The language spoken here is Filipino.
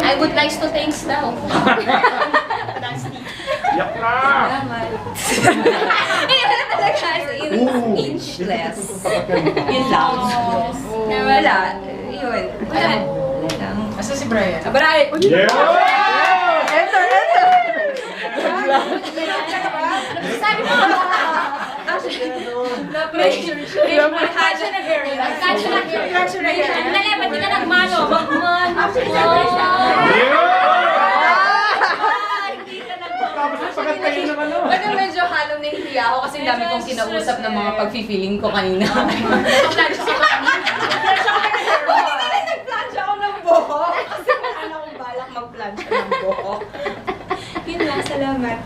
I would like to thanks daw. Yak na! Eh, wala talaga. As in, speechless. Yun lang. Wala. Yun. Wala lang. Asa si Brian? Brian! Yeah! Enter! Sabi mo! Na-pressure siya. Catch na very. Dali, ba't di ka nagmano? Magmano. Tapos pagkantayin ng ano. Kasi medyo halong nahihiya ako kasi dami kong kinausap ng mga pag-feeling ko kanina. Nag-plancha ako ng buhok. Kasi wala akong balak mag-plancha ng buhok. Yun lang, salamat.